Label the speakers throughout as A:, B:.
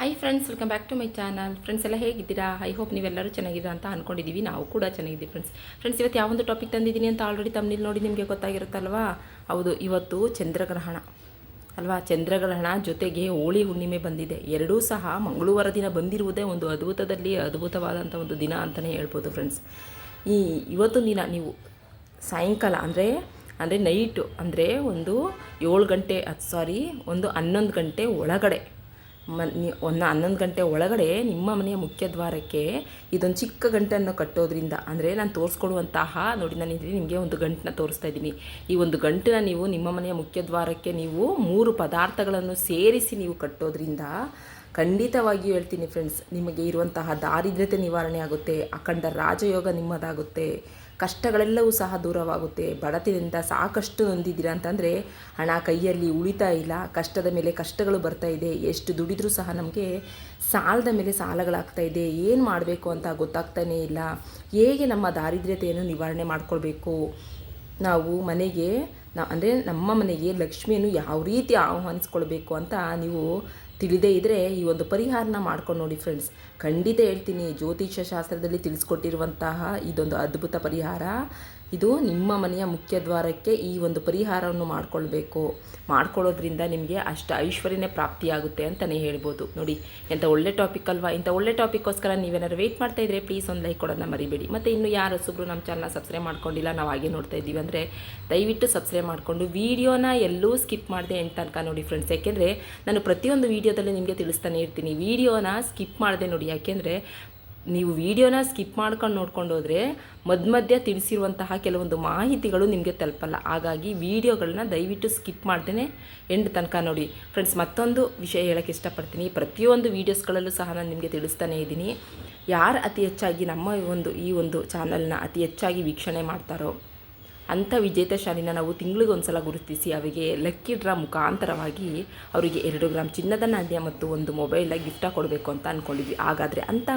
A: Hi friends, welcome back to my channel. Friends ಎಲ್ಲ ಹೇಗಿದ್ದೀರಾ? I hope ನೀವೆಲ್ಲರೂ ಚೆನ್ನಾಗಿದ್ದೀರಾ ಅಂತ ಅಂದ್ಕೊಂಡಿದ್ದೀವಿ. ನಾವು ಕೂಡ ಚೆನ್ನಾಗಿದ್ದೀವಿ ಫ್ರೆಂಡ್ಸ್ ಇವತ್ತು ಯಾವೊಂದು ಟಾಪಿಕ್ ತಂದಿದ್ದೀನಿ ಅಂತ ಆಲ್ರೆಡಿ ತಮ್ಮನೇಲಿ ನೋಡಿ ನಿಮಗೆ ಗೊತ್ತಾಗಿರುತ್ತಲ್ವಾ? ಹೌದು, ಇವತ್ತು ಚಂದ್ರಗ್ರಹಣ ಅಲ್ವಾ? ಚಂದ್ರಗ್ರಹಣ ಜೊತೆಗೆ ಹೋಳಿ ಹುಣ್ಣಿಮೆ ಬಂದಿದೆ. ಎರಡೂ ಸಹ ಮಂಗಳವಾರ ದಿನ ಬಂದಿರುವುದೇ ಒಂದು ಅದ್ಭುತವಾದಂಥ ಒಂದು ದಿನ ಅಂತಲೇ ಹೇಳ್ಬೋದು ಫ್ರೆಂಡ್ಸ್. ಇವತ್ತೊಂದು ದಿನ ನೀವು ಸಾಯಂಕಾಲ ಅಂದರೆ ನೈಟು ಅಂದರೆ ಒಂದು 7 ಗಂಟೆ ಒಂದು 11 ಗಂಟೆ ಒಳಗಡೆ ಒಂದು 11 ಗಂಟೆ ಒಳಗಡೆ ನಿಮ್ಮ ಮನೆಯ ಮುಖ್ಯ ದ್ವಾರಕ್ಕೆ ಇದೊಂದು ಚಿಕ್ಕ ಗಂಟನ್ನು ಕಟ್ಟೋದ್ರಿಂದ, ಅಂದರೆ ನಾನು ತೋರಿಸ್ಕೊಡುವಂತಹ ನೋಡಿ, ನಾನು ಇಲ್ಲಿ ನಿಮಗೆ ಒಂದು ಗಂಟನ್ನ ತೋರಿಸ್ತಾ ಇದ್ದೀನಿ. ಈ ಒಂದು ಗಂಟನ್ನ ನೀವು ನಿಮ್ಮ ಮನೆಯ ಮುಖ್ಯ ದ್ವಾರಕ್ಕೆ ನೀವು 3 ಪದಾರ್ಥಗಳನ್ನು ಸೇರಿಸಿ ನೀವು ಕಟ್ಟೋದ್ರಿಂದ ಖಂಡಿತವಾಗಿಯೂ ಹೇಳ್ತೀನಿ ಫ್ರೆಂಡ್ಸ್, ನಿಮಗೆ ಇರುವಂತಹ ದಾರಿದ್ರ್ಯತೆ ನಿವಾರಣೆ ಆಗುತ್ತೆ, ಅಖಂಡ ರಾಜಯೋಗ ನಿಮ್ಮದಾಗುತ್ತೆ, ಕಷ್ಟಗಳೆಲ್ಲವೂ ಸಹ ದೂರವಾಗುತ್ತೆ. ಬಡತನದಿಂದ ಸಾಕಷ್ಟು ನೊಂದಿದ್ದೀರಾ ಅಂತಂದರೆ ಹಣ ಕೈಯಲ್ಲಿ ಉಳಿತಾ ಇಲ್ಲ, ಕಷ್ಟದ ಮೇಲೆ ಕಷ್ಟಗಳು ಬರ್ತಾ ಇದೆ, ಎಷ್ಟು ದುಡಿದ್ರೂ ಸಹ ನಮಗೆ ಸಾಲದ ಮೇಲೆ ಸಾಲಗಳಾಗ್ತಾ ಇದೆ, ಏನು ಮಾಡಬೇಕು ಅಂತ ಗೊತ್ತಾಗ್ತಾನೇ ಇಲ್ಲ. ಹೇಗೆ ನಮ್ಮ ದಾರಿದ್ರ್ಯತೆಯನ್ನು ನಿವಾರಣೆ ಮಾಡ್ಕೊಳ್ಬೇಕು, ನಾವು ಮನೆಗೆ ಅಂದರೆ ನಮ್ಮ ಮನೆಗೆ ಲಕ್ಷ್ಮಿಯನ್ನು ಯಾವ ರೀತಿ ಆಹ್ವಾನಿಸ್ಕೊಳ್ಬೇಕು ಅಂತ ನೀವು ತಿಳಿದೇ ಇದ್ದರೆ ಈ ಒಂದು ಪರಿಹಾರನ ಮಾಡ್ಕೊಂಡು ನೋಡಿ ಫ್ರೆಂಡ್ಸ್. ಖಂಡಿತ ಹೇಳ್ತೀನಿ, ಜ್ಯೋತಿಷ್ಯ ಶಾಸ್ತ್ರದಲ್ಲಿ ತಿಳಿಸ್ಕೊಟ್ಟಿರುವಂತಹ ಇದೊಂದು ಅದ್ಭುತ ಪರಿಹಾರ. ಇದು ನಿಮ್ಮ ಮನೆಯ ಮುಖ್ಯ ದ್ವಾರಕ್ಕೆ ಈ ಒಂದು ಪರಿಹಾರವನ್ನು ಮಾಡ್ಕೊಳ್ಳೋದ್ರಿಂದ ನಿಮಗೆ ಅಷ್ಟು ಐಶ್ವರ್ಯನೇ ಪ್ರಾಪ್ತಿಯಾಗುತ್ತೆ ಅಂತಲೇ ಹೇಳ್ಬೋದು. ನೋಡಿ, ಎಂಥ ಒಳ್ಳೆ ಟಾಪಿಕ್ ಅಲ್ವಾ? ಇಂಥ ಒಳ್ಳೆ ಟಾಪಿಕ್ಕೋಸ್ಕರ ನೀವೇನಾದ್ರು ವೆಯ್ಟ್ ಮಾಡ್ತಾಯಿದ್ರೆ ಪ್ಲೀಸ್ ಒಂದು ಲೈಕ್ ಕೊಡೋದನ್ನ ಮರಿಬೇಡಿ. ಮತ್ತು ಇನ್ನು ಯಾರು ಹೊಸಬ್ರು ನಮ್ಮ ಚಾನಲ್ನ ಸಬ್ಸ್ಕ್ರೈಬ್ ಮಾಡ್ಕೊಂಡಿಲ್ಲ, ನಾವು ಹಾಗೆ ನೋಡ್ತಾ ಇದ್ದೀವಿ ಅಂದರೆ ದಯವಿಟ್ಟು ಸಬ್ಸ್ಕ್ರೈಬ್ ಮಾಡಿಕೊಂಡು ವೀಡಿಯೋನ ಎಲ್ಲೂ ಸ್ಕಿಪ್ ಮಾಡದೆ ಎಂಟು ತನಕ ನೋಡಿ ಫ್ರೆಂಡ್ಸ್. ಯಾಕೆಂದರೆ ನಾನು ಪ್ರತಿಯೊಂದು ವೀಡಿಯೋದಲ್ಲಿ ನಿಮಗೆ ತಿಳಿಸ್ತಾನೆ ಇರ್ತೀನಿ, ವೀಡಿಯೋನ ಸ್ಕಿಪ್ ಮಾಡದೆ ನೋಡಿ. ಯಾಕೆಂದರೆ ನೀವು ವಿಡಿಯೋನ ಸ್ಕಿಪ್ ಮಾಡ್ಕೊಂಡು ನೋಡ್ಕೊಂಡು ಹೋದರೆ ಮಧ್ಯ ತಿಳಿಸಿರುವಂತಹ ಕೆಲವೊಂದು ಮಾಹಿತಿಗಳು ನಿಮಗೆ ತಲುಪಲ್ಲ. ಹಾಗಾಗಿ ವಿಡಿಯೋಗಳನ್ನ ದಯವಿಟ್ಟು ಸ್ಕಿಪ್ ಮಾಡ್ದೇ ಎಂಡ್ ತನಕ ನೋಡಿ ಫ್ರೆಂಡ್ಸ್. ಮತ್ತೊಂದು ವಿಷಯ ಹೇಳೋಕ್ಕೆ ಇಷ್ಟಪಡ್ತೀನಿ, ಪ್ರತಿಯೊಂದು ವೀಡಿಯೋಸ್ಗಳಲ್ಲೂ ಸಹ ನಾನು ನಿಮಗೆ ತಿಳಿಸ್ತಾನೆ ಇದ್ದೀನಿ, ಯಾರು ಅತಿ ಹೆಚ್ಚಾಗಿ ನಮ್ಮ ಈ ಒಂದು ಚಾನಲ್ನ ಅತಿ ಹೆಚ್ಚಾಗಿ ವೀಕ್ಷಣೆ ಮಾಡ್ತಾರೋ ಅಂಥ ವಿಜೇತಶಾಲಿನ ನಾವು ತಿಂಗಳಿಗೊಂದು ಸಲ ಗುರುತಿಸಿ ಅವರಿಗೆ ಲಕ್ಕಿ ಡ್ರಾ ಮುಖಾಂತರವಾಗಿ ಅವರಿಗೆ 2 ಗ್ರಾಮ್ ಚಿನ್ನದ ನಾಣ್ಯ ಮತ್ತು ಒಂದು ಮೊಬೈಲ ಗಿಫ್ಟ ಕೊಡಬೇಕು ಅಂತ ಅಂದ್ಕೊಂಡಿದ್ವಿ. ಹಾಗಾದರೆ ಅಂಥ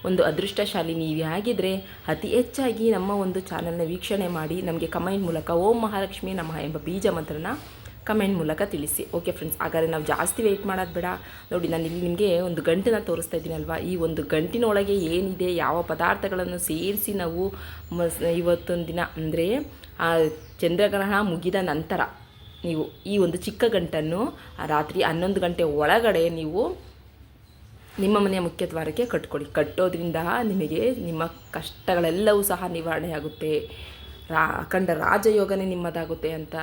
A: ಒಂದು ಅದೃಷ್ಟಶಾಲಿ ನೀವು ಆಗಿದ್ದರೆ ಅತಿ ಹೆಚ್ಚಾಗಿ ನಮ್ಮ ಒಂದು ಚಾನಲ್ನ ವೀಕ್ಷಣೆ ಮಾಡಿ ನಮಗೆ ಕಮೆಂಟ್ ಮೂಲಕ ಓಂ ಮಹಾಲಕ್ಷ್ಮಿ ನಮಃ ಎಂಬ ಬೀಜ ಮಂತ್ರನ ಕಮೆಂಟ್ ಮೂಲಕ ತಿಳಿಸಿ. ಓಕೆ ಫ್ರೆಂಡ್ಸ್, ಹಾಗಾದರೆ ನಾವು ಜಾಸ್ತಿ ವೆಯ್ಟ್ ಮಾಡೋದು ಬೇಡ. ನೋಡಿ, ನಾನು ಇಲ್ಲಿ ನಿಮಗೆ ಒಂದು ಗಂಟನ್ನ ತೋರಿಸ್ತಾ ಇದ್ದೀನಲ್ವ, ಈ ಒಂದು ಗಂಟಿನೊಳಗೆ ಏನಿದೆ, ಯಾವ ಪದಾರ್ಥಗಳನ್ನು ಸೇರಿಸಿ ನಾವು ಇವತ್ತೊಂದು ದಿನ ಅಂದರೆ ಆ ಚಂದ್ರಗ್ರಹಣ ಮುಗಿದ ನಂತರ ನೀವು ಈ ಒಂದು ಚಿಕ್ಕ ಗಂಟನ್ನು ರಾತ್ರಿ 11 ಗಂಟೆ ಒಳಗಡೆ ನೀವು ನಿಮ್ಮ ಮನೆಯ ಮುಖ್ಯ ದ್ವಾರಕ್ಕೆ ಕಟ್ಟೋದ್ರಿಂದ ನಿಮಗೆ ನಿಮ್ಮ ಕಷ್ಟಗಳೆಲ್ಲವೂ ಸಹ ನಿವಾರಣೆ ಆಗುತ್ತೆ, ಅಖಂಡ ರಾಜಯೋಗನೇ ನಿಮ್ಮದಾಗುತ್ತೆ ಅಂತ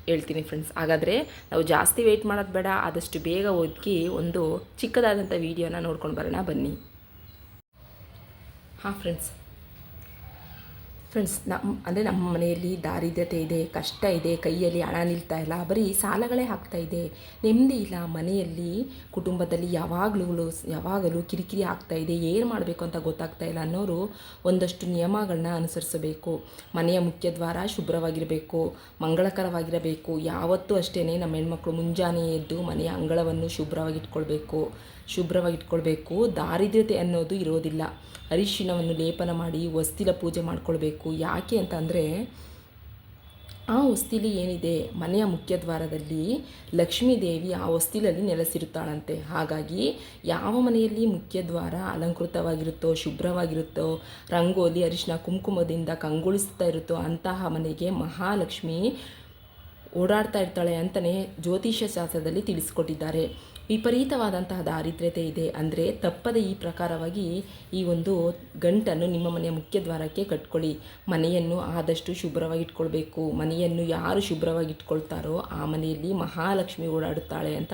A: ಹೇಳ್ತೀನಿ ಫ್ರೆಂಡ್ಸ್. ಹಾಗಾದರೆ ನಾವು ಜಾಸ್ತಿ ವೆಯ್ಟ್ ಮಾಡೋದು ಬೇಡ, ಆದಷ್ಟು ಬೇಗ ಹೋಗಿ ಒಂದು ಚಿಕ್ಕದಾದಂಥ ವೀಡಿಯೋನ ನೋಡ್ಕೊಂಡು ಬರೋಣ ಬನ್ನಿ. ಹಾಂ ಫ್ರೆಂಡ್ಸ್, ನಮ್ಮ ಮನೆಯಲ್ಲಿ ದಾರಿದ್ರ್ಯತೆ ಇದೆ, ಕಷ್ಟ ಇದೆ, ಕೈಯಲ್ಲಿ ಹಣ ನಿಲ್ತಾ ಇಲ್ಲ, ಬರೀ ಸಾಲಗಳೇ ಆಗ್ತಾ ಇದೆ, ನೆಮ್ಮದಿ ಇಲ್ಲ, ಮನೆಯಲ್ಲಿ ಕುಟುಂಬದಲ್ಲಿ ಯಾವಾಗಲೂ ಕಿರಿಕಿರಿ ಆಗ್ತಾ ಇದೆ, ಏನು ಮಾಡಬೇಕು ಅಂತ ಗೊತ್ತಾಗ್ತಾ ಇಲ್ಲ ಅನ್ನೋರು ಒಂದಷ್ಟು ನಿಯಮಗಳನ್ನ ಅನುಸರಿಸಬೇಕು. ಮನೆಯ ಮುಖ್ಯ ದ್ವಾರ ಶುಭ್ರವಾಗಿರಬೇಕು, ಮಂಗಳಕರವಾಗಿರಬೇಕು. ಯಾವತ್ತೂ ಅಷ್ಟೇ ನಮ್ಮ ಹೆಣ್ಮಕ್ಳು ಮುಂಜಾನೆ ಎದ್ದು ಮನೆಯ ಅಂಗಳವನ್ನು ಶುಭ್ರವಾಗಿಟ್ಕೊಳ್ಬೇಕು. ದಾರಿದ್ರ್ಯತೆ ಅನ್ನೋದು ಇರೋದಿಲ್ಲ. ಅರಿಶಿಣವನ್ನು ಲೇಪನ ಮಾಡಿ ಹೊಸ್ತಿಲ ಪೂಜೆ ಮಾಡ್ಕೊಳ್ಬೇಕು. ಯಾಕೆ ಅಂತ ಅಂದರೆ ಆ ಹೊಸ್ತಿಲಿ ಏನಿದೆ, ಮನೆಯ ಮುಖ್ಯ ದ್ವಾರದಲ್ಲಿ ಲಕ್ಷ್ಮೀ ದೇವಿ ಆ ಹೊಸ್ತಿಲಲ್ಲಿ ನೆಲೆಸಿರುತ್ತಾಳಂತೆ. ಹಾಗಾಗಿ ಯಾವ ಮನೆಯಲ್ಲಿ ಮುಖ್ಯ ದ್ವಾರ ಅಲಂಕೃತವಾಗಿರುತ್ತೋ, ಶುಭ್ರವಾಗಿರುತ್ತೋ, ರಂಗೋಲಿ ಅರಿಶಿಣ ಕುಂಕುಮದಿಂದ ಕಂಗೊಳಿಸ್ತಾ ಇರುತ್ತೋ ಅಂತಹ ಮನೆಗೆ ಮಹಾಲಕ್ಷ್ಮಿ ಓಡಾಡ್ತಾ ಇರ್ತಾಳೆ ಅಂತಲೇ ಜ್ಯೋತಿಷ್ಯ ಶಾಸ್ತ್ರದಲ್ಲಿ ತಿಳಿಸ್ಕೊಟ್ಟಿದ್ದಾರೆ. ವಿಪರೀತವಾದಂತಹ ದಾರಿದ್ರ್ಯತೆ ಇದೆ ಅಂದರೆ ತಪ್ಪದೆ ಈ ಪ್ರಕಾರವಾಗಿ ಈ ಒಂದು ಗಂಟನ್ನು ನಿಮ್ಮ ಮನೆಯ ಮುಖ್ಯ ದ್ವಾರಕ್ಕೆ ಕಟ್ಕೊಳ್ಳಿ. ಮನೆಯನ್ನು ಆದಷ್ಟು ಶುಭ್ರವಾಗಿಟ್ಕೊಳ್ಬೇಕು. ಮನೆಯನ್ನು ಯಾರು ಶುಭ್ರವಾಗಿಟ್ಕೊಳ್ತಾರೋ ಆ ಮನೆಯಲ್ಲಿ ಮಹಾಲಕ್ಷ್ಮಿ ಓಡಾಡುತ್ತಾಳೆ ಅಂತ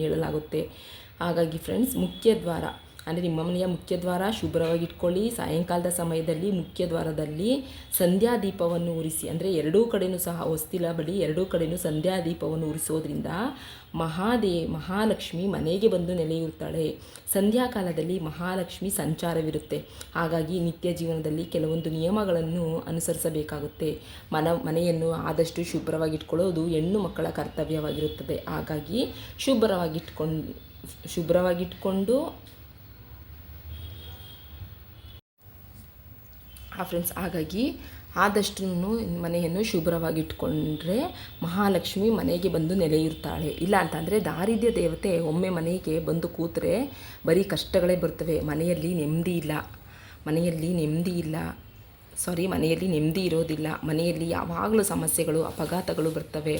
A: ಹೇಳಲಾಗುತ್ತೆ. ಹಾಗಾಗಿ ಫ್ರೆಂಡ್ಸ್, ಮುಖ್ಯ ದ್ವಾರ ಅಂದರೆ ನಿಮ್ಮ ಮನೆಯ ಮುಖ್ಯ ದ್ವಾರ ಶುಭ್ರವಾಗಿಟ್ಕೊಳ್ಳಿ. ಸಾಯಂಕಾಲದ ಸಮಯದಲ್ಲಿ ಮುಖ್ಯ ದ್ವಾರದಲ್ಲಿ ಸಂಧ್ಯಾ ದೀಪವನ್ನು ಉರಿಸಿ, ಅಂದರೆ ಎರಡೂ ಕಡೆಯೂ ಸಹ ಹೊಸ್ತಿಲ ಬಳಿ ಎರಡೂ ಕಡೆಯೂ ಸಂಧ್ಯಾ ದೀಪವನ್ನು ಉರಿಸೋದ್ರಿಂದ ಮಹಾಲಕ್ಷ್ಮಿ ಮನೆಗೆ ಬಂದು ನೆಲೆಯೂರ್ತಾಳೆ. ಸಂಧ್ಯಾಕಾಲದಲ್ಲಿ ಮಹಾಲಕ್ಷ್ಮಿ ಸಂಚಾರವಿರುತ್ತೆ. ಹಾಗಾಗಿ ನಿತ್ಯ ಜೀವನದಲ್ಲಿ ಕೆಲವೊಂದು ನಿಯಮಗಳನ್ನು ಅನುಸರಿಸಬೇಕಾಗುತ್ತೆ. ಮನೆಯನ್ನು ಆದಷ್ಟು ಶುಭ್ರವಾಗಿಟ್ಕೊಳ್ಳೋದು ಹೆಣ್ಣು ಮಕ್ಕಳ ಕರ್ತವ್ಯವಾಗಿರುತ್ತದೆ. ಹಾಗಾಗಿ ಶುಭ್ರವಾಗಿಟ್ಕೊಂಡು ಫ್ರೆಂಡ್ಸ್, ಹಾಗಾಗಿ ಆದಷ್ಟು ಮನೆಯನ್ನು ಶುಭ್ರವಾಗಿಟ್ಕೊಂಡ್ರೆ ಮಹಾಲಕ್ಷ್ಮಿ ಮನೆಗೆ ಬಂದು ನೆಲೆಯಿರ್ತಾಳೆ. ಇಲ್ಲ ಅಂತಂದರೆ ದಾರಿದ್ರ್ಯ ದೇವತೆ ಒಮ್ಮೆ ಮನೆಗೆ ಬಂದು ಕೂತ್ರೆ ಬರೀ ಕಷ್ಟಗಳೇ ಬರ್ತವೆ. ಮನೆಯಲ್ಲಿ ನೆಮ್ಮದಿ ಇರೋದಿಲ್ಲ. ಮನೆಯಲ್ಲಿ ಯಾವಾಗಲೂ ಸಮಸ್ಯೆಗಳು, ಅಪಘಾತಗಳು ಬರ್ತವೆ.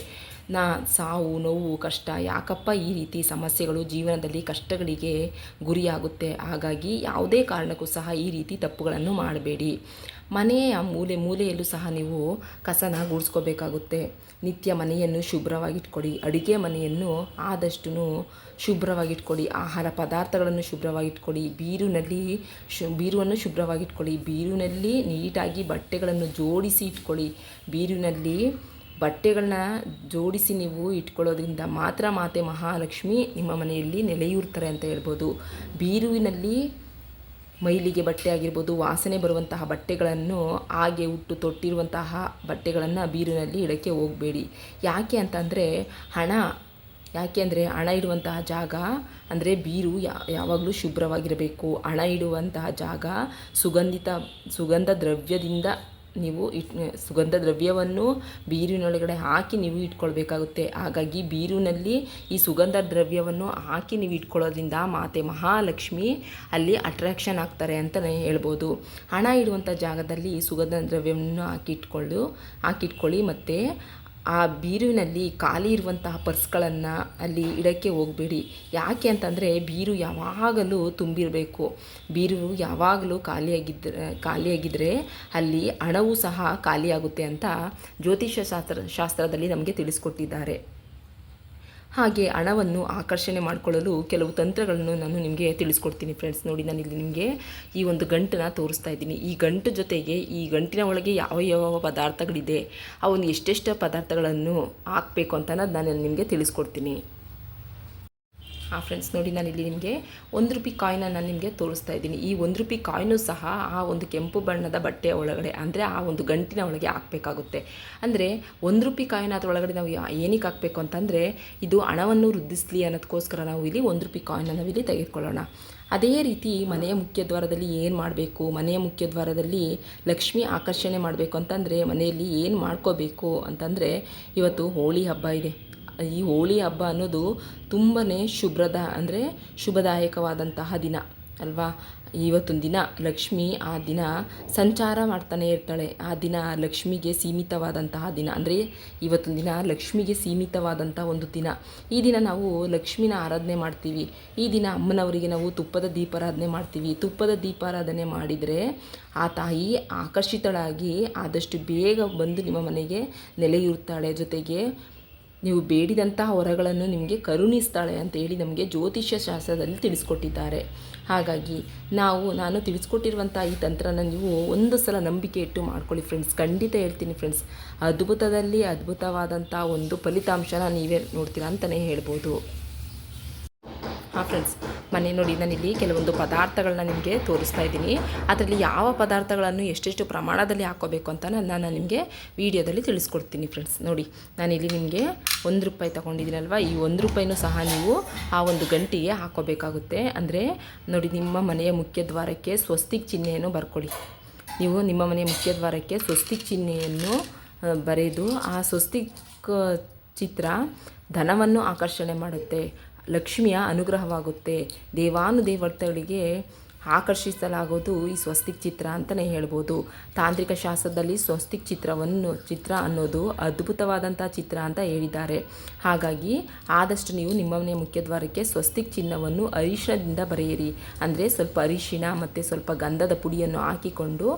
A: ಸಾವು, ನೋವು, ಕಷ್ಟ, ಯಾಕಪ್ಪ ಈ ರೀತಿ ಸಮಸ್ಯೆಗಳು ಜೀವನದಲ್ಲಿ ಕಷ್ಟಗಳಿಗೆ ಗುರಿಯಾಗುತ್ತೆ. ಹಾಗಾಗಿ ಯಾವುದೇ ಕಾರಣಕ್ಕೂ ಸಹ ಈ ರೀತಿ ತಪ್ಪುಗಳನ್ನು ಮಾಡಬೇಡಿ. ಮನೆಯ ಮೂಲೆಯಲ್ಲೂ ಸಹ ನೀವು ಕಸನ ಗುಡಿಸ್ಕೋಬೇಕಾಗುತ್ತೆ. ನಿತ್ಯ ಮನೆಯನ್ನು ಶುಭ್ರವಾಗಿಟ್ಕೊಡಿ. ಅಡುಗೆ ಮನೆಯನ್ನು ಆದಷ್ಟು ಶುಭ್ರವಾಗಿಟ್ಕೊಡಿ. ಆಹಾರ ಪದಾರ್ಥಗಳನ್ನು ಶುಭ್ರವಾಗಿಟ್ಕೊಡಿ. ಬೀರುವನ್ನು ಶುಭ್ರವಾಗಿಟ್ಕೊಳ್ಳಿ. ಬೀರಿನಲ್ಲಿ ನೀಟಾಗಿ ಬಟ್ಟೆಗಳನ್ನು ಜೋಡಿಸಿ ಇಟ್ಕೊಳ್ಳಿ. ಬೀರಿನಲ್ಲಿ ಬಟ್ಟೆಗಳನ್ನ ಜೋಡಿಸಿ ನೀವು ಇಟ್ಕೊಳ್ಳೋದ್ರಿಂದ ಮಾತ್ರ ಮಾತೆ ಮಹಾಲಕ್ಷ್ಮಿ ನಿಮ್ಮ ಮನೆಯಲ್ಲಿ ನೆಲೆಯೂರ್ತಾರೆ ಅಂತ ಹೇಳ್ಬೋದು. ಬೀರುವಿನಲ್ಲಿ ಮೈಲಿಗೆ ಬಟ್ಟೆ ಆಗಿರ್ಬೋದು, ವಾಸನೆ ಬರುವಂತಹ ಬಟ್ಟೆಗಳನ್ನು, ಹಾಗೆ ಉಟ್ಟು ತೊಟ್ಟಿರುವಂತಹ ಬಟ್ಟೆಗಳನ್ನು ಬೀರಿನಲ್ಲಿ ಇಡೋಕ್ಕೆ ಹೋಗಬೇಡಿ. ಯಾಕೆ ಅಂತಂದರೆ ಹಣ ಇಡುವಂತಹ ಜಾಗ ಅಂದರೆ ಬೀರು ಯಾವಾಗಲೂ ಶುಭ್ರವಾಗಿರಬೇಕು. ಹಣ ಇಡುವಂತಹ ಜಾಗ ಸುಗಂಧ ದ್ರವ್ಯದಿಂದ ನೀವು ಸುಗಂಧ ದ್ರವ್ಯವನ್ನು ಬೀರಿನೊಳಗಡೆ ಹಾಕಿ ನೀವು ಇಟ್ಕೊಳ್ಬೇಕಾಗುತ್ತೆ. ಹಾಗಾಗಿ ಬೀರಿನಲ್ಲಿ ಈ ಸುಗಂಧ ದ್ರವ್ಯವನ್ನು ಹಾಕಿ ನೀವು ಇಟ್ಕೊಳ್ಳೋದ್ರಿಂದ ಮಾತೆ ಮಹಾಲಕ್ಷ್ಮಿ ಅಲ್ಲಿ ಅಟ್ರಾಕ್ಷನ್ ಆಗ್ತಾರೆ ಅಂತಲೇ ಹೇಳ್ಬೋದು. ಹಣ ಇಡುವಂಥ ಜಾಗದಲ್ಲಿ ಸುಗಂಧ ದ್ರವ್ಯವನ್ನು ಹಾಕಿಟ್ಕೊಳ್ಳಿ. ಮತ್ತು ಆ ಬೀರುವಿನಲ್ಲಿ ಖಾಲಿ ಇರುವಂತಹ ಪರ್ಸ್ಗಳನ್ನು ಅಲ್ಲಿ ಇಡೋಕ್ಕೆ ಹೋಗಬೇಡಿ. ಯಾಕೆ ಅಂತಂದರೆ ಬೀರು ಯಾವಾಗಲೂ ತುಂಬಿರಬೇಕು. ಬೀರು ಯಾವಾಗಲೂ ಖಾಲಿಯಾಗಿದ್ದರೆ ಅಲ್ಲಿ ಹಣವೂ ಸಹ ಖಾಲಿಯಾಗುತ್ತೆ ಅಂತ ಜ್ಯೋತಿಷ್ಯ ಶಾಸ್ತ್ರದಲ್ಲಿ ನಮಗೆ ತಿಳಿಸ್ಕೊಟ್ಟಿದ್ದಾರೆ. ಹಾಗೆ ಹಣವನ್ನು ಆಕರ್ಷಣೆ ಮಾಡಿಕೊಳ್ಳಲು ಕೆಲವು ತಂತ್ರಗಳನ್ನು ನಾನು ನಿಮಗೆ ತಿಳಿಸ್ಕೊಡ್ತೀನಿ ಫ್ರೆಂಡ್ಸ್. ನೋಡಿ, ನಾನಿಲ್ಲಿ ನಿಮಗೆ ಈ ಒಂದು ಗಂಟನ್ನು ತೋರಿಸ್ತಾ ಇದ್ದೀನಿ. ಈ ಗಂಟು ಜೊತೆಗೆ ಈ ಗಂಟಿನ ಒಳಗೆ ಯಾವ ಪದಾರ್ಥಗಳಿದೆ, ಅವನು ಎಷ್ಟೆಷ್ಟು ಪದಾರ್ಥಗಳನ್ನು ಹಾಕಬೇಕು ಅಂತ ನಾನು ನಿಮಗೆ ತಿಳಿಸ್ಕೊಡ್ತೀನಿ. ಫ್ರೆಂಡ್ಸ್ ನೋಡಿ, ನಾನಿಲ್ಲಿ ನಿಮಗೆ ₹1 ಕಾಯಿನನ್ನು ನಾನು ನಿಮಗೆ ತೋರಿಸ್ತಾ ಇದ್ದೀನಿ. ಈ ₹1 ಕಾಯಿನು ಸಹ ಆ ಒಂದು ಕೆಂಪು ಬಣ್ಣದ ಬಟ್ಟೆಯ ಒಳಗಡೆ ಅಂದರೆ ಆ ಒಂದು ಗಂಟಿನ ಒಳಗೆ ಹಾಕಬೇಕಾಗುತ್ತೆ. ಅಂದರೆ ₹1 ಕಾಯಿನ ಅದರೊಳಗಡೆ ನಾವು ಏನಕ್ಕೆ ಹಾಕಬೇಕು ಅಂತಂದರೆ ಇದು ಹಣವನ್ನು ವೃದ್ಧಿಸಲಿ ಅನ್ನೋದಕ್ಕೋಸ್ಕರ ನಾವು ಇಲ್ಲಿ ₹1 ಕಾಯಿನನ್ನು ನಾವಿಲ್ಲಿ ತೆಗೆದುಕೊಳ್ಳೋಣ. ಅದೇ ರೀತಿ ಮನೆಯ ಮುಖ್ಯದ್ವಾರದಲ್ಲಿ ಏನು ಮಾಡಬೇಕು, ಮನೆಯ ಮುಖ್ಯದ್ವಾರದಲ್ಲಿ ಲಕ್ಷ್ಮಿ ಆಕರ್ಷಣೆ ಮಾಡಬೇಕು ಅಂತಂದರೆ ಮನೆಯಲ್ಲಿ ಏನು ಮಾಡ್ಕೋಬೇಕು ಅಂತಂದರೆ, ಇವತ್ತು ಹೋಳಿ ಹಬ್ಬ ಇದೆ. ಈ ಹೋಳಿ ಹಬ್ಬ ಅನ್ನೋದು ತುಂಬಾ ಶುಭದಾಯಕವಾದಂತಹ ದಿನ ಅಲ್ವಾ. ಇವತ್ತೊಂದು ದಿನ ಲಕ್ಷ್ಮಿ ಆ ದಿನ ಸಂಚಾರ ಮಾಡ್ತಾನೆ ಇರ್ತಾಳೆ. ಆ ದಿನ ಲಕ್ಷ್ಮಿಗೆ ಸೀಮಿತವಾದಂತಹ ದಿನ ಅಂದರೆ ಇವತ್ತೊಂದು ದಿನ ಲಕ್ಷ್ಮಿಗೆ ಸೀಮಿತವಾದಂಥ ಒಂದು ದಿನ. ಈ ದಿನ ನಾವು ಲಕ್ಷ್ಮಿನ ಆರಾಧನೆ ಮಾಡ್ತೀವಿ. ಈ ದಿನ ಅಮ್ಮನವರಿಗೆ ನಾವು ತುಪ್ಪದ ದೀಪಾರಾಧನೆ ಮಾಡ್ತೀವಿ. ತುಪ್ಪದ ದೀಪಾರಾಧನೆ ಮಾಡಿದರೆ ಆ ತಾಯಿ ಆಕರ್ಷಿತಳಾಗಿ ಆದಷ್ಟು ಬೇಗ ಬಂದು ನಿಮ್ಮ ಮನೆಗೆ ನೆಲೆಯೂರ್ತಾಳೆ. ಜೊತೆಗೆ ನೀವು ಬೇಡಿದಂತಹ ವರಗಳನ್ನು ನಿಮಗೆ ಕರುಣಿಸ್ತಾಳೆ ಅಂತೇಳಿ ನಮಗೆ ಜ್ಯೋತಿಷ್ಯ ಶಾಸ್ತ್ರದಲ್ಲಿ ತಿಳಿಸ್ಕೊಟ್ಟಿದ್ದಾರೆ. ಹಾಗಾಗಿ ನಾನು ತಿಳಿಸ್ಕೊಟ್ಟಿರುವಂಥ ಈ ತಂತ್ರನ ನೀವು ಒಂದು ಸಲ ನಂಬಿಕೆ ಇಟ್ಟು ಮಾಡ್ಕೊಳ್ಳಿ ಫ್ರೆಂಡ್ಸ್. ಖಂಡಿತ ಹೇಳ್ತೀನಿ ಫ್ರೆಂಡ್ಸ್, ಅದ್ಭುತದಲ್ಲಿ ಅದ್ಭುತವಾದಂಥ ಒಂದು ಫಲಿತಾಂಶನ ನೀವೇ ನೋಡ್ತೀರಾ ಅಂತಲೇ ಹೇಳ್ಬೋದು. ಫ್ರೆಂಡ್ಸ್, ಮನೆ ನೋಡಿ, ನಾನಿಲ್ಲಿ ಕೆಲವೊಂದು ಪದಾರ್ಥಗಳನ್ನ ನಿಮಗೆ ತೋರಿಸ್ತಾ ಇದ್ದೀನಿ. ಅದರಲ್ಲಿ ಯಾವ ಪದಾರ್ಥಗಳನ್ನು ಎಷ್ಟೆಷ್ಟು ಪ್ರಮಾಣದಲ್ಲಿ ಹಾಕ್ಕೋಬೇಕು ಅಂತ ನಾನು ನಿಮಗೆ ವಿಡಿಯೋದಲ್ಲಿ ತಿಳಿಸ್ಕೊಡ್ತೀನಿ ಫ್ರೆಂಡ್ಸ್. ನೋಡಿ, ನಾನಿಲ್ಲಿ ನಿಮಗೆ ₹1 ತೊಗೊಂಡಿದ್ದೀನಲ್ವ, ಈ ₹1 ಸಹ ನೀವು ಆ ಒಂದು ಗಂಟಿಗೆ ಹಾಕ್ಕೋಬೇಕಾಗುತ್ತೆ. ಅಂದರೆ ನೋಡಿ, ನಿಮ್ಮ ಮನೆಯ ಮುಖ್ಯದ್ವಾರಕ್ಕೆ ಸ್ವಸ್ತಿಕ್ ಚಿಹ್ನೆಯನ್ನು ಬರ್ಕೊಳ್ಳಿ. ನೀವು ನಿಮ್ಮ ಮನೆಯ ಮುಖ್ಯದ್ವಾರಕ್ಕೆ ಸ್ವಸ್ತಿಕ್ ಚಿಹ್ನೆಯನ್ನು ಬರೆದು ಆ ಸ್ವಸ್ತಿಕ್ ಚಿತ್ರ ಧನವನ್ನು ಆಕರ್ಷಣೆ ಮಾಡುತ್ತೆ, ಲಕ್ಷ್ಮಿಯ ಅನುಗ್ರಹವಾಗುತ್ತೆ. ದೇವಾನುದೇವತೆಗಳಿಗೆ ಆಕರ್ಷಿಸಲಾಗೋದು ಈ ಸ್ವಸ್ತಿಕ್ ಚಿತ್ರ ಅಂತಲೇ ಹೇಳ್ಬೋದು. ತಾಂತ್ರಿಕ ಶಾಸ್ತ್ರದಲ್ಲಿ ಸ್ವಸ್ತಿಕ್ ಚಿತ್ರ ಅನ್ನೋದು ಅದ್ಭುತವಾದಂಥ ಚಿತ್ರ ಅಂತ ಹೇಳಿದ್ದಾರೆ. ಹಾಗಾಗಿ ಆದಷ್ಟು ನೀವು ನಿಮ್ಮ ಮನೆಯ ಮುಖ್ಯದ್ವಾರಕ್ಕೆ ಸ್ವಸ್ತಿಕ್ ಚಿಹ್ನವನ್ನು ಅರಿಶಿಣದಿಂದ ಬರೆಯಿರಿ. ಅಂದರೆ ಸ್ವಲ್ಪ ಅರಿಶಿಣ ಮತ್ತು ಸ್ವಲ್ಪ ಗಂಧದ ಪುಡಿಯನ್ನು ಹಾಕಿಕೊಂಡು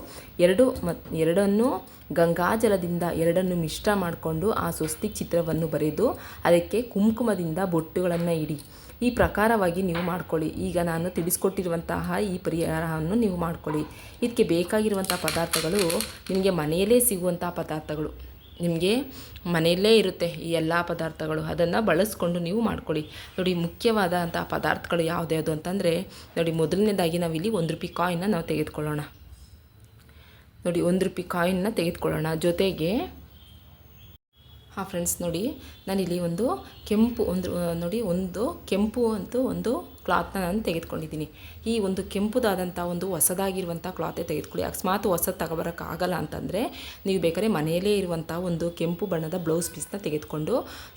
A: ಎರಡನ್ನು ಗಂಗಾಜಲದಿಂದ ಎರಡನ್ನು ಮಿಶ್ರ ಮಾಡಿಕೊಂಡು ಆ ಸ್ವಸ್ತಿಕ್ ಚಿತ್ರವನ್ನು ಬರೆದು ಅದಕ್ಕೆ ಕುಂಕುಮದಿಂದ ಬೊಟ್ಟುಗಳನ್ನು ಇಡಿ. ಈ ಪ್ರಕಾರವಾಗಿ ನೀವು ಮಾಡ್ಕೊಳ್ಳಿ. ಈಗ ನಾನು ತಿಳಿಸ್ಕೊಟ್ಟಿರುವಂತಹ ಈ ಪರಿಹಾರವನ್ನು ನೀವು ಮಾಡ್ಕೊಳ್ಳಿ. ಇದಕ್ಕೆ ಬೇಕಾಗಿರುವಂಥ ಪದಾರ್ಥಗಳು ನಿಮಗೆ ಮನೆಯಲ್ಲೇ ಸಿಗುವಂಥ ಪದಾರ್ಥಗಳು, ನಿಮಗೆ ಮನೆಯಲ್ಲೇ ಇರುತ್ತೆ ಈ ಎಲ್ಲ ಪದಾರ್ಥಗಳು. ಅದನ್ನು ಬಳಸ್ಕೊಂಡು ನೀವು ಮಾಡ್ಕೊಳ್ಳಿ. ನೋಡಿ, ಮುಖ್ಯವಾದಂಥ ಪದಾರ್ಥಗಳು ಯಾವುದು ಅಂತಂದರೆ ನೋಡಿ, ಮೊದಲನೇದಾಗಿ ನಾವಿಲ್ಲಿ ₹1 ಕಾಯಿನ್ನ ನಾವು ತೆಗೆದುಕೊಳ್ಳೋಣ. ನೋಡಿ, ₹1 ಕಾಯಿನ್ನ ತೆಗೆದುಕೊಳ್ಳೋಣ. ಜೊತೆಗೆ ಹಾಂ ಫ್ರೆಂಡ್ಸ್ ನೋಡಿ, ನಾನಿಲ್ಲಿ ಒಂದು ಕೆಂಪು ನೋಡಿ ಒಂದು ಕೆಂಪು ಅಂತೂ ಒಂದು ಕ್ಲಾತ್ನ ನಾನು ತೆಗೆದುಕೊಂಡಿದ್ದೀನಿ. ಈ ಒಂದು ಕೆಂಪುದಾದಂಥ ಒಂದು ಹೊಸದಾಗಿರುವಂಥ ಕ್ಲಾತೇ ತೆಗೆದುಕೊಳ್ಳಿ. ಅಕಸ್ಮಾತ್ ಹೊಸದು ತಗೊಬರೋಕ್ಕಾಗಲ್ಲ ಅಂತಂದರೆ ನೀವು ಬೇಕಾದ್ರೆ ಮನೆಯಲ್ಲೇ ಇರುವಂಥ ಒಂದು ಕೆಂಪು ಬಣ್ಣದ ಬ್ಲೌಸ್ ಪೀಸ್ನ ತೆಗೆದುಕೊಂಡು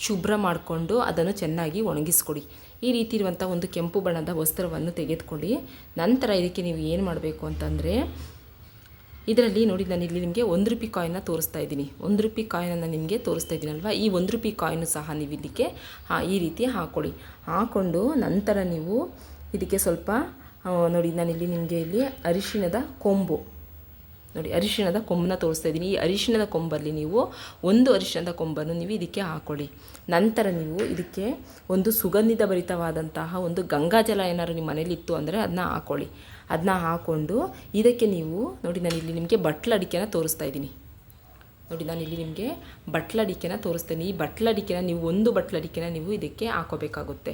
A: ಶುಭ್ರ ಮಾಡಿಕೊಂಡು ಅದನ್ನು ಚೆನ್ನಾಗಿ ಒಣಗಿಸ್ಕೊಡಿ. ಈ ರೀತಿ ಇರುವಂಥ ಒಂದು ಕೆಂಪು ಬಣ್ಣದ ವಸ್ತ್ರವನ್ನು ತೆಗೆದುಕೊಳ್ಳಿ. ನಂತರ ಇದಕ್ಕೆ ನೀವು ಏನು ಮಾಡಬೇಕು ಅಂತಂದರೆ, ಇದರಲ್ಲಿ ನೋಡಿ ನಾನು ಇಲ್ಲಿ ನಿಮಗೆ 1 ರೂಪಾಯಿ ಕಾಯಿನ್ನ ತೋರಿಸ್ತಾ ಇದ್ದೀನಿ. 1 ರೂಪಾಯಿ ಕಾಯಿನನ್ನು ನಿಮಗೆ ತೋರಿಸ್ತಾ ಇದ್ದೀನಲ್ವ, ಈ 1 ರೂಪಾಯಿ ಕಾಯಿನು ಸಹ ನೀವು ಇದಕ್ಕೆ ಈ ರೀತಿ ಹಾಕ್ಕೊಳ್ಳಿ. ಹಾಕ್ಕೊಂಡು ನಂತರ ನೀವು ಇದಕ್ಕೆ ಸ್ವಲ್ಪ ನೋಡಿ ನಾನಿಲ್ಲಿ ನಿಮಗೆ ಇಲ್ಲಿ ಅರಿಶಿಣದ ಕೊಂಬು ನೋಡಿ, ಅರಿಶಿಣದ ಕೊಂಬನ್ನ ತೋರಿಸ್ತಾ ಇದ್ದೀನಿ. ಈ ಅರಿಶಿಣದ ಕೊಂಬಲ್ಲಿ ನೀವು 1 ಅರಿಶಿಣದ ಕೊಂಬನ್ನು ನೀವು ಇದಕ್ಕೆ ಹಾಕ್ಕೊಳ್ಳಿ. ನಂತರ ನೀವು ಇದಕ್ಕೆ ಒಂದು ಸುಗಂಧಿತ ಭರಿತವಾದಂತಹ ಒಂದು ಗಂಗಾಜಲ ಏನಾದ್ರು ನಿಮ್ಮ ಮನೇಲಿ ಇತ್ತು ಅಂದರೆ ಅದನ್ನ ಹಾಕ್ಕೊಳ್ಳಿ. ಅದನ್ನ ಹಾಕ್ಕೊಂಡು ಇದಕ್ಕೆ ನೀವು ನೋಡಿ ನಾನಿಲ್ಲಿ ನಿಮಗೆ ಬಟ್ಲಡಿಕೆನ ತೋರಿಸ್ತಾ ಇದ್ದೀನಿ. ನೋಡಿ ನಾನಿಲ್ಲಿ ನಿಮಗೆ ಬಟ್ಲಡಿಕೆನ ತೋರಿಸ್ತೀನಿ. ಈ ಬಟ್ಲಡಿಕೆನ ನೀವು 1 ಬಟ್ಲಡಿಕೆನ ನೀವು ಇದಕ್ಕೆ ಹಾಕೋಬೇಕಾಗುತ್ತೆ.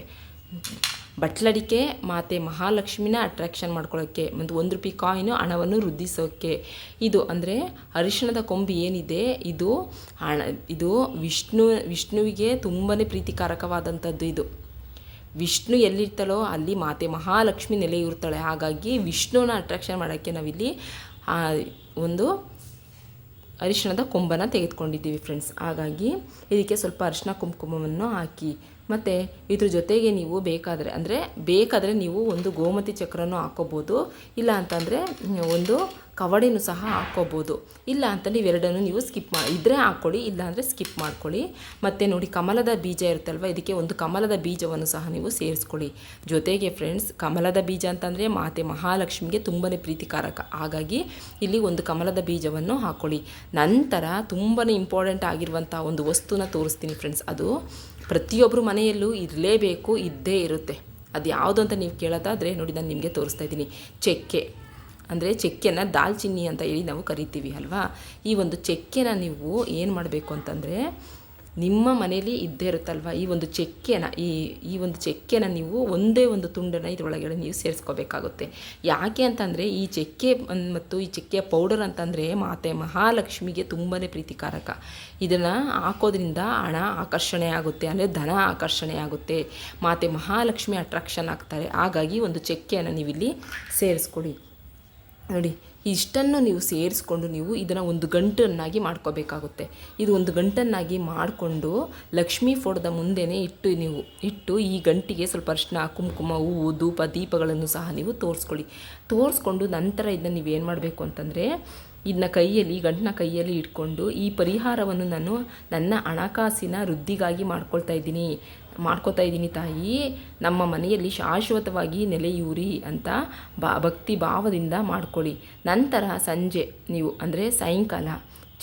A: ಬಟ್ಲಡಿಕೆ ಮಾತೆ ಮಹಾಲಕ್ಷ್ಮಿನ ಅಟ್ರಾಕ್ಷನ್ ಮಾಡ್ಕೊಳ್ಳೋಕ್ಕೆ ಮತ್ತು 1 ರೂಪಾಯಿ ಕಾಯಿನು ಹಣವನ್ನು ವೃದ್ಧಿಸೋಕ್ಕೆ. ಇದು ಅಂದರೆ ಅರಿಶಿಣದ ಕೊಂಬು ಏನಿದೆ ಇದು ವಿಷ್ಣುವಿಗೆ ತುಂಬಾ ಪ್ರೀತಿಕಾರಕವಾದಂಥದ್ದು. ಇದು ವಿಷ್ಣು ಎಲ್ಲಿರ್ತಾಳೋ ಅಲ್ಲಿ ಮಾತೆ ಮಹಾಲಕ್ಷ್ಮಿ ನೆಲೆಯೂರ್ತಾಳೆ. ಹಾಗಾಗಿ ವಿಷ್ಣುವನ್ನ ಅಟ್ರಾಕ್ಷನ್ ಮಾಡೋಕ್ಕೆ ನಾವಿಲ್ಲಿ ಒಂದು ಅರಿಶಿಣದ ಕೊಂಬನ್ನು ತೆಗೆದುಕೊಂಡಿದ್ದೀವಿ ಫ್ರೆಂಡ್ಸ್. ಹಾಗಾಗಿ ಇದಕ್ಕೆ ಸ್ವಲ್ಪ ಅರಿಶಿಣ ಕುಂಕುಮವನ್ನು ಹಾಕಿ, ಮತ್ತು ಇದ್ರ ಜೊತೆಗೆ ನೀವು ಬೇಕಾದರೆ ನೀವು ಒಂದು ಗೋಮತಿ ಚಕ್ರನೂ ಹಾಕ್ಕೋಬೋದು, ಇಲ್ಲ ಅಂತಂದರೆ ಒಂದು ಕವಡೆನೂ ಸಹ ಹಾಕ್ಕೋಬೋದು. ಇಲ್ಲ ಅಂತ ನೀವೆರಡನ್ನು ನೀವು ಸ್ಕಿಪ್ ಇದ್ದರೆ ಹಾಕ್ಕೊಳ್ಳಿ, ಇಲ್ಲ ಅಂದರೆ ಸ್ಕಿಪ್ ಮಾಡ್ಕೊಳ್ಳಿ. ಮತ್ತು ನೋಡಿ ಕಮಲದ ಬೀಜ ಇರುತ್ತಲ್ವ, ಇದಕ್ಕೆ ಒಂದು ಕಮಲದ ಬೀಜವನ್ನು ಸಹ ನೀವು ಸೇರಿಸ್ಕೊಳ್ಳಿ. ಜೊತೆಗೆ ಫ್ರೆಂಡ್ಸ್, ಕಮಲದ ಬೀಜ ಅಂತಂದರೆ ಮಾತೆ ಮಹಾಲಕ್ಷ್ಮಿಗೆ ತುಂಬಾ ಪ್ರೀತಿಕಾರಕ. ಹಾಗಾಗಿ ಇಲ್ಲಿ ಒಂದು ಕಮಲದ ಬೀಜವನ್ನು ಹಾಕ್ಕೊಳ್ಳಿ. ನಂತರ ತುಂಬಾ ಇಂಪಾರ್ಟೆಂಟ್ ಆಗಿರುವಂಥ ಒಂದು ವಸ್ತುನ ತೋರಿಸ್ತೀನಿ ಫ್ರೆಂಡ್ಸ್. ಅದು ಪ್ರತಿಯೊಬ್ಬರು ಮನೆಯಲ್ಲೂ ಇರಲೇಬೇಕು, ಇದ್ದೇ ಇರುತ್ತೆ. ಅದು ಯಾವುದು ಅಂತ ನೀವು ಕೇಳೋದಾದರೆ ನೋಡಿ ನಾನು ನಿಮಗೆ ತೋರಿಸ್ತಾ ಇದ್ದೀನಿ. ಚಕ್ಕೆ ಅಂದರೆ ಚಕ್ಕೆನ ದಾಲ್ಚಿನ್ನಿ ಅಂತ ಹೇಳಿ ನಾವು ಕರಿತೀವಿ ಅಲ್ವಾ. ಈ ಒಂದು ಚಕ್ಕೆನ ನೀವು ಏನು ಮಾಡಬೇಕು ಅಂತಂದರೆ, ನಿಮ್ಮ ಮನೇಲಿ ಇದ್ದೇ ಇರುತ್ತಲ್ವ, ಈ ಒಂದು ಚಕ್ಕೆನ ನೀವು ಒಂದೇ ಒಂದು ತುಂಡನ್ನು ಇದರೊಳಗಡೆ ನೀವು ಸೇರಿಸ್ಕೋಬೇಕಾಗುತ್ತೆ. ಯಾಕೆ ಅಂತಂದರೆ ಈ ಚಕ್ಕೆ ಮತ್ತು ಈ ಚಕ್ಕೆಯ ಪೌಡರ್ ಅಂತಂದರೆ ಮಾತೆ ಮಹಾಲಕ್ಷ್ಮಿಗೆ ತುಂಬಾ ಪ್ರೀತಿಕಾರಕ. ಇದನ್ನು ಹಾಕೋದ್ರಿಂದ ಹಣ ಆಕರ್ಷಣೆ ಆಗುತ್ತೆ, ಅಂದರೆ ಧನ ಆಕರ್ಷಣೆ ಆಗುತ್ತೆ, ಮಾತೆ ಮಹಾಲಕ್ಷ್ಮಿ ಅಟ್ರಾಕ್ಷನ್ ಆಗ್ತಾರೆ. ಹಾಗಾಗಿ ಒಂದು ಚಕ್ಕೆಯನ್ನು ನೀವಿಲ್ಲಿ ಸೇರಿಸ್ಕೊಡಿ. ನೋಡಿ ಇಷ್ಟನ್ನು ನೀವು ಸೇರಿಸ್ಕೊಂಡು ನೀವು ಇದನ್ನು ಒಂದು ಗಂಟನ್ನಾಗಿ ಮಾಡ್ಕೋಬೇಕಾಗುತ್ತೆ. ಇದು ಒಂದು ಗಂಟನ್ನಾಗಿ ಮಾಡಿಕೊಂಡು ಲಕ್ಷ್ಮೀ ಫೋಟೋದ ಮುಂದೆನೇ ಇಟ್ಟು ಈ ಗಂಟಿಗೆ ಸ್ವಲ್ಪ ಅರಿಶಿನ ಕುಂಕುಮ ಹೂವು ಧೂಪ ದೀಪಗಳನ್ನು ಸಹ ನೀವು ತೋರಿಸ್ಕೊಂಡು ನಂತರ ಇದನ್ನು ನೀವೇನು ಮಾಡಬೇಕು ಅಂತಂದರೆ, ಇದನ್ನ ಗಂಟನ್ನ ಕೈಯಲ್ಲಿ ಇಟ್ಕೊಂಡು ಈ ಪರಿಹಾರವನ್ನು ನಾನು ನನ್ನ ಹಣಕಾಸಿನ ವೃದ್ಧಿಗಾಗಿ ಮಾಡ್ಕೋತಾ ಇದ್ದೀನಿ ತಾಯಿ, ನಮ್ಮ ಮನೆಯಲ್ಲಿ ಶಾಶ್ವತವಾಗಿ ನೆಲೆಯೂರಿ ಅಂತ ಭಕ್ತಿ ಭಾವದಿಂದ ಮಾಡ್ಕೊಳ್ಳಿ. ನಂತರ ಸಂಜೆ ನೀವು ಅಂದರೆ ಸಾಯಂಕಾಲ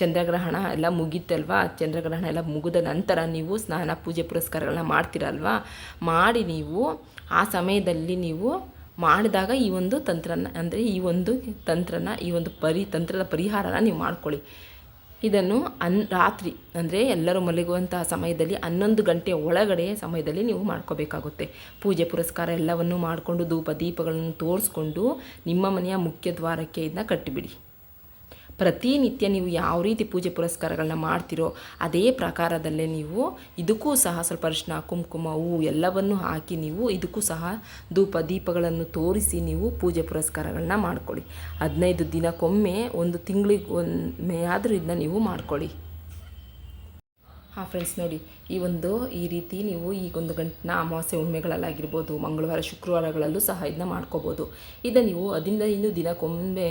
A: ಚಂದ್ರಗ್ರಹಣ ಎಲ್ಲ ಮುಗೀತಲ್ವಾ, ಚಂದ್ರಗ್ರಹಣ ಎಲ್ಲ ಮುಗಿದ ನಂತರ ನೀವು ಸ್ನಾನ ಪೂಜೆ ಪುರಸ್ಕಾರಗಳನ್ನ ಮಾಡ್ತೀರಲ್ವಾ, ಮಾಡಿ ನೀವು ಆ ಸಮಯದಲ್ಲಿ ನೀವು ಮಾಡಿದಾಗ ಈ ಒಂದು ತಂತ್ರನ ಅಂದರೆ ಈ ಒಂದು ತಂತ್ರದ ಪರಿಹಾರನ ನೀವು ಮಾಡ್ಕೊಳ್ಳಿ. ಇದನ್ನು ರಾತ್ರಿ ಅಂದರೆ ಎಲ್ಲರೂ ಮಲಗುವಂತಹ ಸಮಯದಲ್ಲಿ 11 ಗಂಟೆ ಒಳಗಡೆ ಸಮಯದಲ್ಲಿ ನೀವು ಮಾಡ್ಕೋಬೇಕಾಗುತ್ತೆ. ಪೂಜೆ ಪುರಸ್ಕಾರ ಎಲ್ಲವನ್ನು ಮಾಡಿಕೊಂಡು ಧೂಪ ದೀಪಗಳನ್ನು ತೋರಿಸ್ಕೊಂಡು ನಿಮ್ಮ ಮನೆಯ ಮುಖ್ಯ ದ್ವಾರಕ್ಕೆ ಇದನ್ನ ಕಟ್ಟಿಬಿಡಿ. ಪ್ರತಿನಿತ್ಯ ನೀವು ಯಾವ ರೀತಿ ಪೂಜೆ ಪುರಸ್ಕಾರಗಳನ್ನ ಮಾಡ್ತೀರೋ ಅದೇ ಪ್ರಕಾರದಲ್ಲೇ ನೀವು ಇದಕ್ಕೂ ಸಹ ಸ್ವಲ್ಪ ಅರಿಶಿನ ಕುಂಕುಮ ಹೂವು ಎಲ್ಲವನ್ನು ಹಾಕಿ ನೀವು ಇದಕ್ಕೂ ಸಹ ಧೂಪ ದೀಪಗಳನ್ನು ತೋರಿಸಿ ನೀವು ಪೂಜೆ ಪುರಸ್ಕಾರಗಳನ್ನ ಮಾಡ್ಕೊಳ್ಳಿ. 15 ದಿನಕ್ಕೊಮ್ಮೆ, 1 ತಿಂಗಳಿಗೊಮ್ಮೆ ಆದರೂ ಇದನ್ನ ನೀವು ಮಾಡ್ಕೊಳ್ಳಿ. ಹಾಂ ಫ್ರೆಂಡ್ಸ್ ನೋಡಿ, ಈ ರೀತಿ ನೀವು ಒಂದು ಗಂಟನ ಅಮಾವಾಸ್ಯೆ ಹುಣ್ಮೆಗಳಲ್ಲಾಗಿರ್ಬೋದು, ಮಂಗಳವಾರ ಶುಕ್ರವಾರಗಳಲ್ಲೂ ಸಹ ಇದನ್ನ ಮಾಡ್ಕೋಬೋದು. ಇದನ್ನು ನೀವು 15 ದಿನಕ್ಕೊಮ್ಮೆ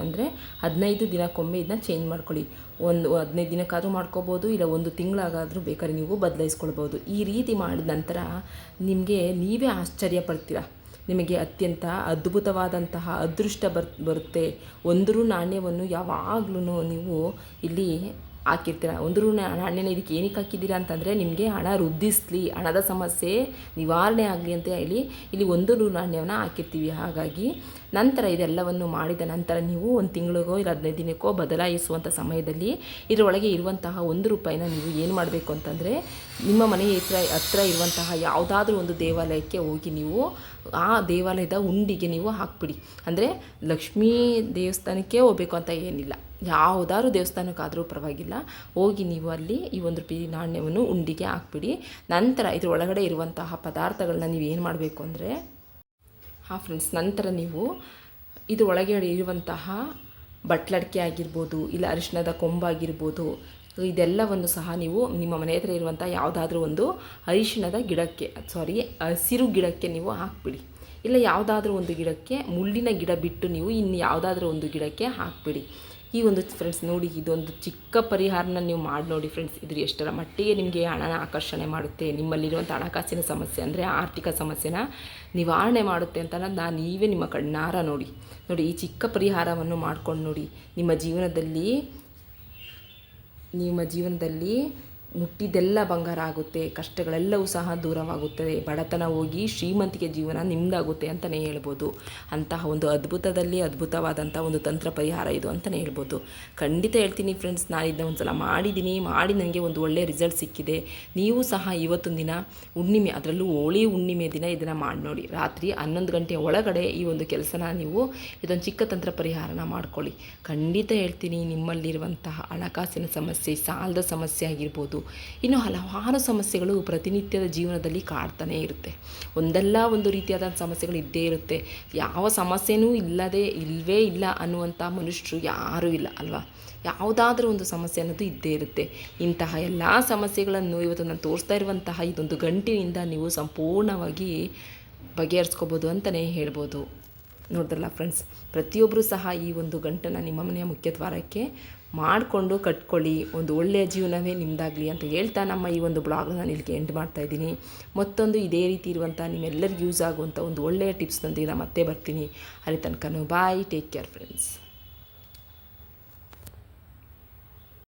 A: ಅಂದರೆ 15 ದಿನಕ್ಕೊಮ್ಮೆ ಇದನ್ನ ಚೇಂಜ್ ಮಾಡ್ಕೊಳ್ಳಿ. 15 ದಿನಕ್ಕಾದರೂ ಮಾಡ್ಕೋಬೋದು, ಇಲ್ಲ 1 ತಿಂಗಳಾಗಾದರೂ ಬೇಕಾದ್ರೆ ನೀವು ಬದಲಾಯಿಸ್ಕೊಳ್ಬೋದು. ಈ ರೀತಿ ಮಾಡಿದ ನಂತರ ನೀವೇ ಆಶ್ಚರ್ಯ ಪಡ್ತೀರಾ. ನಿಮಗೆ ಅತ್ಯಂತ ಅದ್ಭುತವಾದಂತಹ ಅದೃಷ್ಟ ಬರುತ್ತೆ. 1 ನಾಣ್ಯವನ್ನು ಯಾವಾಗಲೂ ನೀವು ಇಲ್ಲಿ ಹಾಕಿರ್ತೀರ. 1 ನಾಣ್ಯನ ಇದಕ್ಕೆ ಏನಕ್ಕೆ ಹಾಕಿದ್ದೀರಾ ಅಂತಂದರೆ, ನಿಮಗೆ ಹಣ ವೃದ್ಧಿಸಲಿ, ಹಣದ ಸಮಸ್ಯೆ ನಿವಾರಣೆ ಆಗಲಿ ಅಂತ ಹೇಳಿ ಇಲ್ಲಿ 1 ನಾಣ್ಯವನ್ನು ಹಾಕಿರ್ತೀವಿ. ಹಾಗಾಗಿ ನಂತರ ಇದೆಲ್ಲವನ್ನು ಮಾಡಿದ ನಂತರ ನೀವು 1 ತಿಂಗಳಿಗೋ ಇಲ್ಲ 15 ದಿನಕ್ಕೋ ಬದಲಾಯಿಸುವಂಥ ಸಮಯದಲ್ಲಿ ಇದರೊಳಗೆ ಇರುವಂತಹ 1 ರೂಪಾಯಿನ ನೀವು ಏನು ಮಾಡಬೇಕು ಅಂತಂದರೆ, ನಿಮ್ಮ ಮನೆಯ ಹತ್ರ ಇರುವಂತಹ ಯಾವುದಾದ್ರೂ ಒಂದು ದೇವಾಲಯಕ್ಕೆ ಹೋಗಿ ನೀವು ಆ ದೇವಾಲಯದ ಉಂಡಿಗೆ ನೀವು ಹಾಕ್ಬಿಡಿ. ಅಂದರೆ ಲಕ್ಷ್ಮೀ ದೇವಸ್ಥಾನಕ್ಕೆ ಹೋಗಬೇಕು ಅಂತ ಏನಿಲ್ಲ, ಯಾವುದಾದ್ರೂ ದೇವಸ್ಥಾನಕ್ಕಾದರೂ ಪರವಾಗಿಲ್ಲ, ಹೋಗಿ ನೀವು ಅಲ್ಲಿ ಈ ₹1 ನಾಣ್ಯವನ್ನು ಉಂಡಿಗೆ ಹಾಕ್ಬಿಡಿ. ನಂತರ ಇದ್ರ ಒಳಗಡೆ ಇರುವಂತಹ ಪದಾರ್ಥಗಳನ್ನ ನೀವು ಏನು ಮಾಡಬೇಕು ಅಂದರೆ ಫ್ರೆಂಡ್ಸ್, ನಂತರ ನೀವು ಇದು ಒಳಗಡೆ ಇರುವಂತಹ ಬಟ್ಲಡಿಕೆ ಆಗಿರ್ಬೋದು, ಇಲ್ಲ ಅರಿಶಿಣದ ಕೊಂಬಾಗಿರ್ಬೋದು, ಇದೆಲ್ಲವನ್ನು ಸಹ ನೀವು ನಿಮ್ಮ ಮನೆ ಹತ್ರ ಇರುವಂಥ ಯಾವುದಾದ್ರೂ ಒಂದು ಅರಿಶಿಣದ ಗಿಡಕ್ಕೆ ಹಸಿರು ಗಿಡಕ್ಕೆ ನೀವು ಹಾಕ್ಬಿಡಿ. ಇಲ್ಲ ಯಾವುದಾದ್ರೂ ಒಂದು ಗಿಡಕ್ಕೆ, ಮುಳ್ಳಿನ ಗಿಡ ಬಿಟ್ಟು ನೀವು ಇನ್ನು ಯಾವುದಾದ್ರೂ ಒಂದು ಗಿಡಕ್ಕೆ ಹಾಕ್ಬಿಡಿ. ಈ ಒಂದು ಫ್ರೆಂಡ್ಸ್ ನೋಡಿ, ಇದೊಂದು ಚಿಕ್ಕ ಪರಿಹಾರನ ನೀವು ಮಾಡಿ ನೋಡಿ ಫ್ರೆಂಡ್ಸ್. ಇದ್ರ ಎಷ್ಟರ ಮಟ್ಟಿಗೆ ನಿಮಗೆ ಹಣನ ಆಕರ್ಷಣೆ ಮಾಡುತ್ತೆ, ನಿಮ್ಮಲ್ಲಿರುವಂಥ ಹಣಕಾಸಿನ ಸಮಸ್ಯೆ ಅಂದರೆ ಆರ್ಥಿಕ ಸಮಸ್ಯೆನ ನಿವಾರಣೆ ಮಾಡುತ್ತೆ ಅಂತ ನೀವೇ ನಿಮ್ಮ ಕಣ್ಣಾರ ನೋಡಿ. ಈ ಚಿಕ್ಕ ಪರಿಹಾರವನ್ನು ಮಾಡ್ಕೊಂಡು ನೋಡಿ, ನಿಮ್ಮ ಜೀವನದಲ್ಲಿ ಮುಟ್ಟಿದ್ದೆಲ್ಲ ಬಂಗಾರ ಆಗುತ್ತೆ, ಕಷ್ಟಗಳೆಲ್ಲವೂ ಸಹ ದೂರವಾಗುತ್ತದೆ, ಬಡತನ ಹೋಗಿ ಶ್ರೀಮಂತಿಕೆ ಜೀವನ ನಿಮ್ಮದಾಗುತ್ತೆ ಅಂತಲೇ ಹೇಳ್ಬೋದು. ಅಂತಹ ಒಂದು ಅದ್ಭುತವಾದಂಥ ಒಂದು ತಂತ್ರ ಪರಿಹಾರ ಇದು ಅಂತಲೇ ಹೇಳ್ಬೋದು. ಖಂಡಿತ ಹೇಳ್ತೀನಿ ಫ್ರೆಂಡ್ಸ್, ನಾನು ಇದನ್ನ ಒಂದು ಸಲ ಮಾಡಿ ನನಗೆ ಒಂದು ಒಳ್ಳೆಯ ರಿಸಲ್ಟ್ ಸಿಕ್ಕಿದೆ. ನೀವು ಸಹ ಇವತ್ತೊಂದು ದಿನ ಹುಣ್ಣಿಮೆ, ಅದರಲ್ಲೂ ಹೋಳಿ ಹುಣ್ಣಿಮೆ ದಿನ ಇದನ್ನು ಮಾಡಿ ನೋಡಿ. ರಾತ್ರಿ 11 ಗಂಟೆಯ ಒಳಗಡೆ ಈ ಒಂದು ಕೆಲಸನ ನೀವು ಇದೊಂದು ಚಿಕ್ಕ ತಂತ್ರ ಪರಿಹಾರನ ಮಾಡ್ಕೊಳ್ಳಿ. ಖಂಡಿತ ಹೇಳ್ತೀನಿ, ನಿಮ್ಮಲ್ಲಿರುವಂತಹ ಹಣಕಾಸಿನ ಸಮಸ್ಯೆ, ಸಾಲದ ಸಮಸ್ಯೆ ಆಗಿರ್ಬೋದು, ಇನ್ನು ಹಲವಾರು ಸಮಸ್ಯೆಗಳು ಪ್ರತಿನಿತ್ಯದ ಜೀವನದಲ್ಲಿ ಕಾಡ್ತಾನೆ ಇರುತ್ತೆ. ಒಂದಲ್ಲ ಒಂದು ರೀತಿಯಾದ ಸಮಸ್ಯೆಗಳು ಇದ್ದೇ ಇರುತ್ತೆ. ಯಾವ ಸಮಸ್ಯೆನೂ ಇಲ್ಲವೇ ಇಲ್ಲ ಅನ್ನುವಂಥ ಮನುಷ್ಯರು ಯಾರೂ ಇಲ್ಲ ಅಲ್ವಾ. ಯಾವುದಾದ್ರೂ ಒಂದು ಸಮಸ್ಯೆ ಅನ್ನೋದು ಇದ್ದೇ ಇರುತ್ತೆ. ಇಂತಹ ಎಲ್ಲ ಸಮಸ್ಯೆಗಳನ್ನು ಇವತ್ತು ನಾನು ತೋರಿಸ್ತಾ ಇರುವಂತಹ ಇದೊಂದು ಗಂಟಿನಿಂದ ನೀವು ಸಂಪೂರ್ಣವಾಗಿ ಬಗೆಹರಿಸ್ಕೋಬೋದು ಅಂತಲೇ ಹೇಳ್ಬೋದು. ನೋಡಿದ್ರಲ್ಲ ಫ್ರೆಂಡ್ಸ್, ಪ್ರತಿಯೊಬ್ಬರೂ ಸಹ ಈ ಒಂದು ಗಂಟನ್ನು ನಿಮ್ಮ ಮನೆಯ ಮುಖ್ಯದ್ವಾರಕ್ಕೆ ಮಾಡಿಕೊಂಡು ಕಟ್ಕೊಳ್ಳಿ. ಒಂದು ಒಳ್ಳೆಯ ಜೀವನವೇ ನಿಮ್ಮದಾಗಲಿ ಅಂತ ಹೇಳ್ತಾ ನಮ್ಮ ಈ ಒಂದು ಬ್ಲಾಗ್ನ ನಾನು ಇಲ್ಲಿಗೆ ಎಂಡ್ ಮಾಡ್ತಾಯಿದ್ದೀನಿ. ಮತ್ತೊಂದು ಇದೇ ರೀತಿ ಇರುವಂಥ ನಿಮ್ಮೆಲ್ಲರಿಗೂ ಯೂಸ್ ಆಗುವಂಥ ಒಂದು ಒಳ್ಳೆಯ ಟಿಪ್ಸ್ನೊಂದಿಗೆ ನಾನು ಮತ್ತೆ ಬರ್ತೀನಿ. ಅಲ್ಲಿ ತನಕ ಬಾಯ್, ಟೇಕ್ ಕೇರ್ ಫ್ರೆಂಡ್ಸ್.